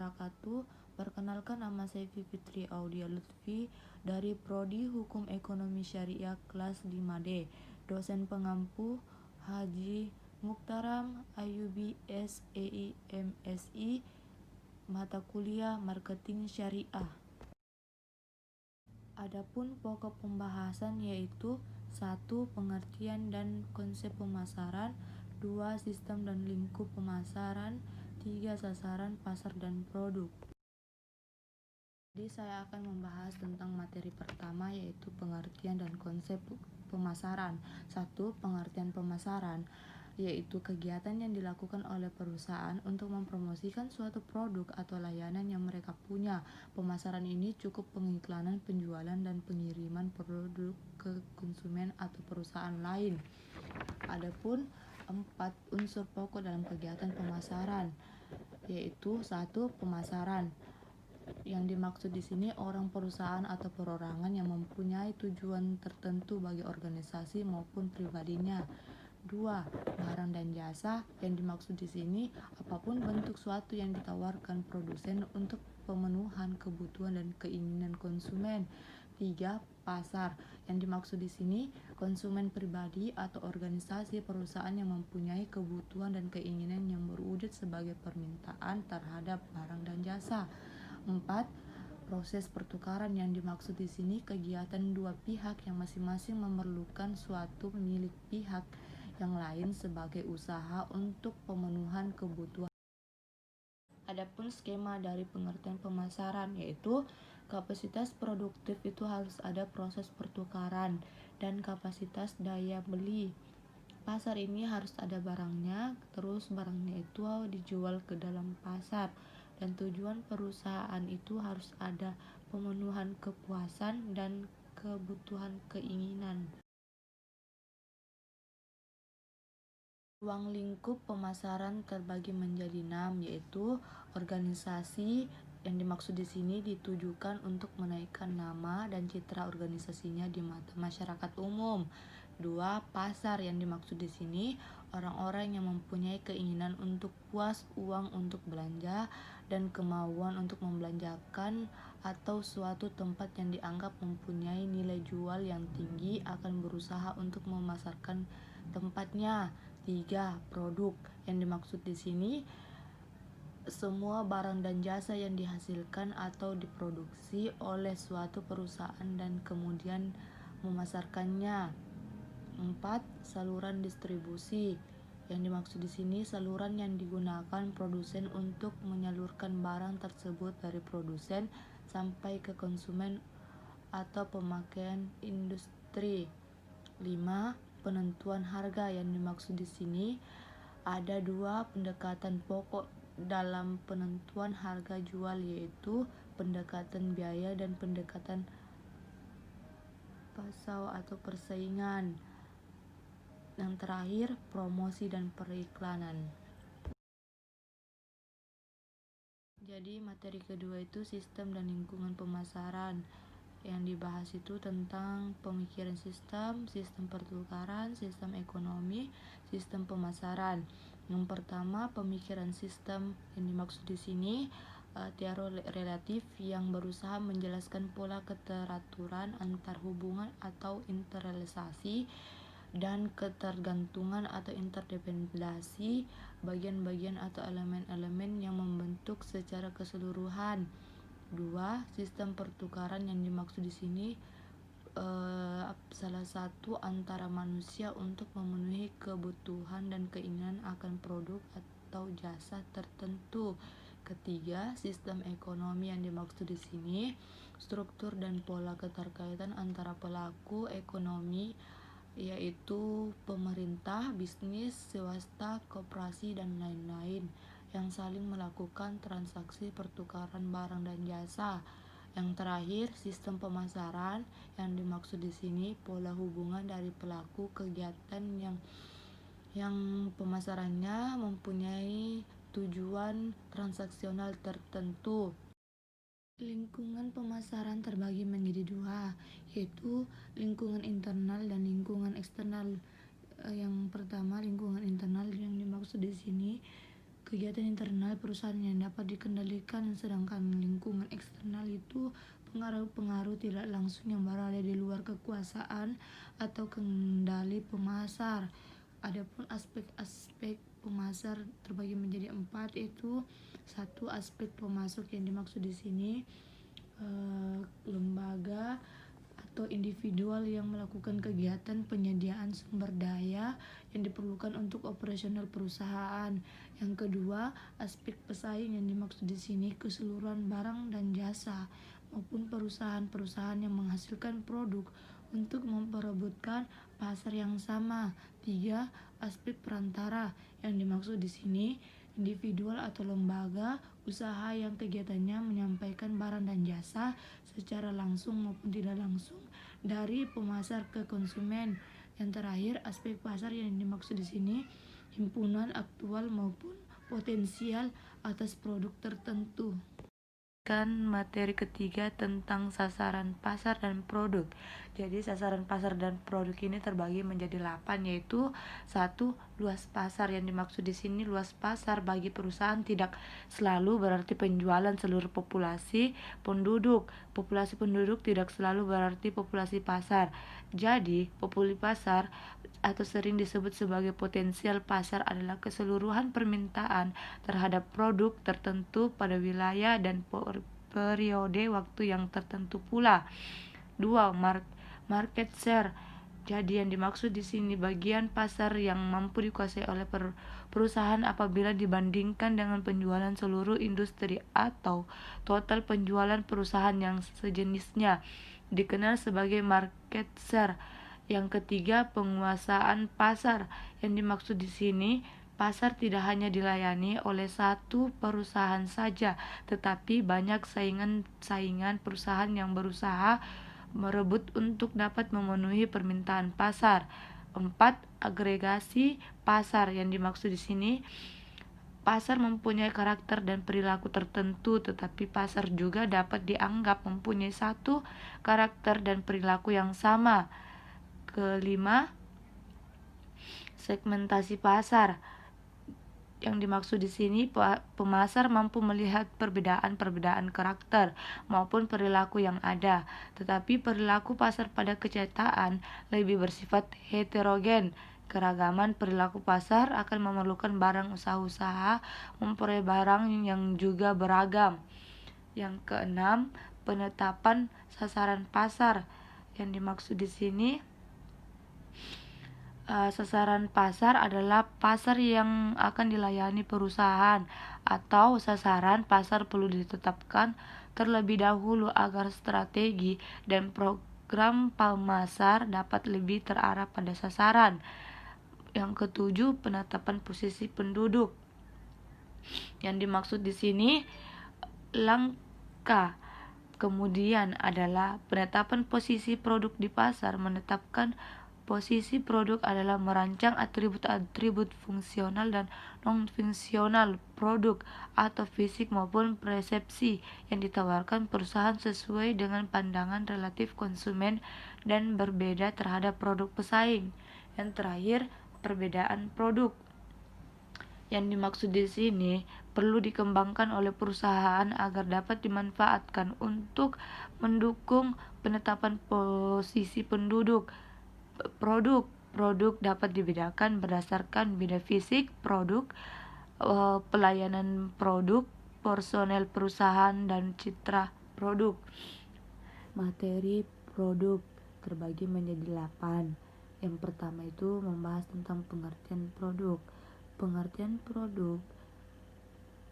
wabarakatuh. Perkenalkan, nama saya Fitri Audia Lutfi dari Prodi Hukum Ekonomi Syariah kelas 5D. Dosen pengampu Haji Mukhtaram Ayubi SEI MSI, mata kuliah Marketing Syariah. Adapun pokok pembahasan yaitu 1. Pengertian dan konsep pemasaran, 2. Sistem dan lingkup pemasaran, 3. Sasaran pasar dan produk. Jadi saya akan membahas tentang materi pertama yaitu pengertian dan konsep pemasaran. 1. Pengertian pemasaran yaitu kegiatan yang dilakukan oleh perusahaan untuk mempromosikan suatu produk atau layanan yang mereka punya. Pemasaran ini cukup pengiklanan, penjualan, dan pengiriman produk ke konsumen atau perusahaan lain. Adapun 4 unsur pokok dalam kegiatan pemasaran yaitu 1. Pemasaran. Yang dimaksud di sini orang, perusahaan, atau perorangan yang mempunyai tujuan tertentu bagi organisasi maupun pribadinya. 2. Barang dan jasa. Yang dimaksud di sini apapun bentuk suatu yang ditawarkan produsen untuk pemenuhan kebutuhan dan keinginan konsumen. 3. Pasar. Yang dimaksud di sini konsumen pribadi atau organisasi perusahaan yang mempunyai kebutuhan dan keinginan yang berwujud sebagai permintaan terhadap barang dan jasa. 4. Proses pertukaran. Yang dimaksud di sini kegiatan dua pihak yang masing-masing memerlukan suatu milik pihak yang lain sebagai usaha untuk pemenuhan kebutuhan. Adapun skema dari pengertian pemasaran yaitu kapasitas produktif itu harus ada proses pertukaran dan kapasitas daya beli. Pasar ini harus ada barangnya, terus barangnya itu dijual ke dalam pasar, dan tujuan perusahaan itu harus ada pemenuhan kepuasan dan kebutuhan keinginan. Ruang lingkup pemasaran terbagi menjadi 6 yaitu organisasi. Yang dimaksud di sini ditujukan untuk menaikkan nama dan citra organisasinya di mata masyarakat umum. 2. Pasar. Yang dimaksud di sini orang-orang yang mempunyai keinginan untuk puas uang untuk belanja dan kemauan untuk membelanjakan atau suatu tempat yang dianggap mempunyai nilai jual yang tinggi akan berusaha untuk memasarkan tempatnya. 3. Produk. Yang dimaksud di sini semua barang dan jasa yang dihasilkan atau diproduksi oleh suatu perusahaan dan kemudian memasarkannya. 4. Saluran distribusi. Yang dimaksud di sini saluran yang digunakan produsen untuk menyalurkan barang tersebut dari produsen sampai ke konsumen atau pemakaian industri. 5. Penentuan harga. Yang dimaksud di sini ada 2 pendekatan pokok dalam penentuan harga jual yaitu pendekatan biaya dan pendekatan pasau atau persaingan. Yang terakhir, promosi dan periklanan. Jadi materi kedua itu sistem dan lingkungan pemasaran. Yang dibahas itu tentang pemikiran sistem, sistem pertukaran, sistem ekonomi, sistem pemasaran. Yang pertama, pemikiran sistem. Yang dimaksud di sini teori relatif yang berusaha menjelaskan pola keteraturan antar hubungan atau interrelasi dan ketergantungan atau interdependensi bagian-bagian atau elemen-elemen yang membentuk secara keseluruhan. 2. Sistem pertukaran. Yang dimaksud di sini salah satu antara manusia untuk memenuhi kebutuhan dan keinginan akan produk atau jasa tertentu. Ketiga, sistem ekonomi. Yang dimaksud di sini struktur dan pola keterkaitan antara pelaku ekonomi yaitu pemerintah, bisnis, swasta, koperasi, dan lain-lain yang saling melakukan transaksi pertukaran barang dan jasa. Yang terakhir, sistem pemasaran. Yang dimaksud di sini pola hubungan dari pelaku kegiatan yang pemasarannya mempunyai tujuan transaksional tertentu. Lingkungan pemasaran terbagi menjadi 2 yaitu lingkungan internal dan lingkungan eksternal. Yang pertama, lingkungan internal. Yang dimaksud di sini kegiatan internal perusahaan yang dapat dikendalikan, sedangkan lingkungan eksternal itu pengaruh-pengaruh tidak langsung yang berada di luar kekuasaan atau kendali pemasar. Adapun aspek-aspek pemasar terbagi menjadi 4, yaitu satu, aspek pemasok yang dimaksud di sini lembaga atau individual yang melakukan kegiatan penyediaan sumber daya yang diperlukan untuk operasional perusahaan. Yang kedua, aspek pesaing yang dimaksud di sini keseluruhan barang dan jasa maupun perusahaan-perusahaan yang menghasilkan produk untuk memperebutkan pasar yang sama. Tiga, aspek perantara yang dimaksud di sini individual atau lembaga usaha yang kegiatannya menyampaikan barang dan jasa secara langsung maupun tidak langsung dari pemasar ke konsumen. Yang terakhir, aspek pasar yang dimaksud di sini himpunan aktual maupun potensial atas produk tertentu. Materi ketiga tentang sasaran pasar dan produk. Jadi sasaran pasar dan produk ini terbagi menjadi 8, yaitu 1. Luas pasar. Yang dimaksud di sini luas pasar bagi perusahaan tidak selalu berarti penjualan seluruh populasi penduduk. Populasi penduduk tidak selalu berarti populasi pasar. Jadi, populasi pasar atau sering disebut sebagai potensial pasar adalah keseluruhan permintaan terhadap produk tertentu pada wilayah dan periode waktu yang tertentu pula. 2. Market share. Jadi yang dimaksud di sini bagian pasar yang mampu dikuasai oleh perusahaan apabila dibandingkan dengan penjualan seluruh industri atau total penjualan perusahaan yang sejenisnya, dikenal sebagai market share. Yang ketiga, penguasaan pasar. Yang dimaksud di sini pasar tidak hanya dilayani oleh satu perusahaan saja, tetapi banyak saingan perusahaan yang berusaha merebut untuk dapat memenuhi permintaan pasar. 4. Agregasi pasar. Yang dimaksud di sini pasar mempunyai karakter dan perilaku tertentu, tetapi pasar juga dapat dianggap mempunyai satu karakter dan perilaku yang sama. Kelima, segmentasi pasar. Yang dimaksud di sini pemasar mampu melihat perbedaan-perbedaan karakter maupun perilaku yang ada, tetapi perilaku pasar pada kenyataan lebih bersifat heterogen. Keragaman perilaku pasar akan memerlukan barang usaha-usaha memperoleh barang yang juga beragam. Yang keenam, penetapan sasaran pasar. Yang dimaksud di sini sasaran pasar adalah pasar yang akan dilayani perusahaan, atau sasaran pasar perlu ditetapkan terlebih dahulu agar strategi dan program pemasar dapat lebih terarah pada sasaran. Yang ketujuh, penetapan posisi penduduk. Yang dimaksud di sini langkah kemudian adalah penetapan posisi produk di pasar. Menetapkan posisi produk adalah merancang atribut-atribut fungsional dan non-fungsional produk atau fisik maupun persepsi yang ditawarkan perusahaan sesuai dengan pandangan relatif konsumen dan berbeda terhadap produk pesaing. Yang terakhir, perbedaan produk. Yang dimaksud di sini perlu dikembangkan oleh perusahaan agar dapat dimanfaatkan untuk mendukung penetapan posisi penduduk. Produk dapat dibedakan berdasarkan beda fisik produk, pelayanan produk, personel perusahaan, dan citra produk. Materi produk terbagi menjadi 8. Yang pertama itu membahas tentang pengertian produk. Pengertian produk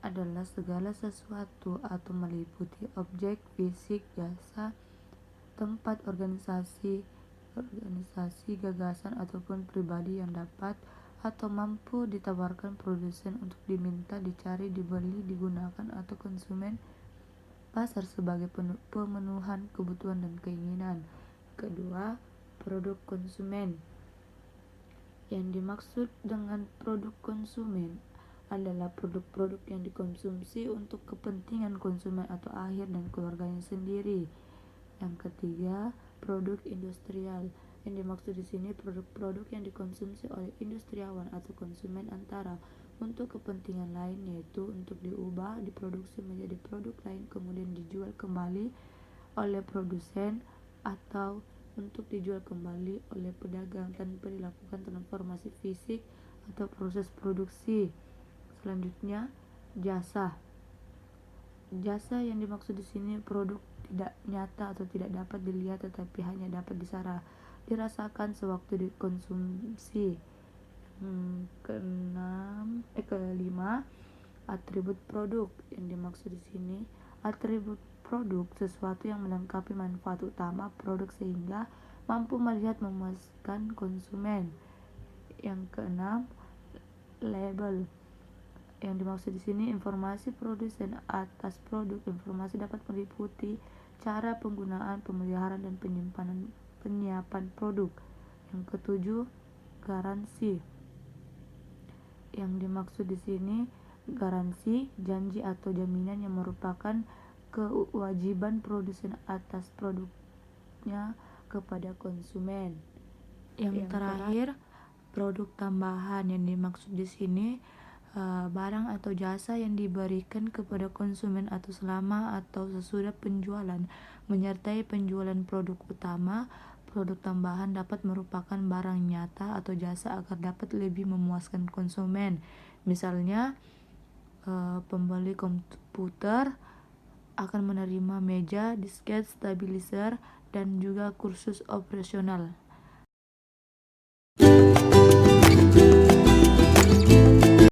adalah segala sesuatu atau meliputi objek, fisik, jasa, tempat, organisasi, gagasan, ataupun pribadi yang dapat atau mampu ditawarkan produsen untuk diminta, dicari, dibeli, digunakan atau konsumen pasar sebagai pemenuhan kebutuhan dan keinginan. Kedua, produk konsumen. Yang dimaksud dengan produk konsumen adalah produk-produk yang dikonsumsi untuk kepentingan konsumen atau akhir dan keluarganya sendiri. Yang ketiga, produk industrial. Yang dimaksud di sini produk-produk yang dikonsumsi oleh industriawan atau konsumen antara untuk kepentingan lain, yaitu untuk diubah, diproduksi menjadi produk lain kemudian dijual kembali oleh produsen, atau untuk dijual kembali oleh pedagang tanpa dilakukan transformasi fisik atau proses produksi. Selanjutnya, jasa. Jasa yang dimaksud di sini produk tidak nyata atau tidak dapat dilihat tetapi hanya dapat dirasakan sewaktu dikonsumsi. Kelima, atribut produk. Yang dimaksud di sini atribut produk sesuatu yang melengkapi manfaat utama produk sehingga mampu melihat memuaskan konsumen. Yang keenam, label. Yang dimaksud di sini informasi produsen atas produk. Informasi dapat meliputi cara penggunaan, pemeliharaan, dan penyiapan produk. Yang ketujuh, garansi. Yang dimaksud di sini garansi, janji atau jaminan yang merupakan kewajiban produsen atas produknya kepada konsumen. Yang terakhir, produk tambahan. Yang dimaksud di sini barang atau jasa yang diberikan kepada konsumen atau selama atau sesudah penjualan. Menyertai penjualan produk utama, produk tambahan dapat merupakan barang nyata atau jasa agar dapat lebih memuaskan konsumen. Misalnya, pembeli komputer akan menerima meja, disket, stabilizer, dan juga kursus operasional.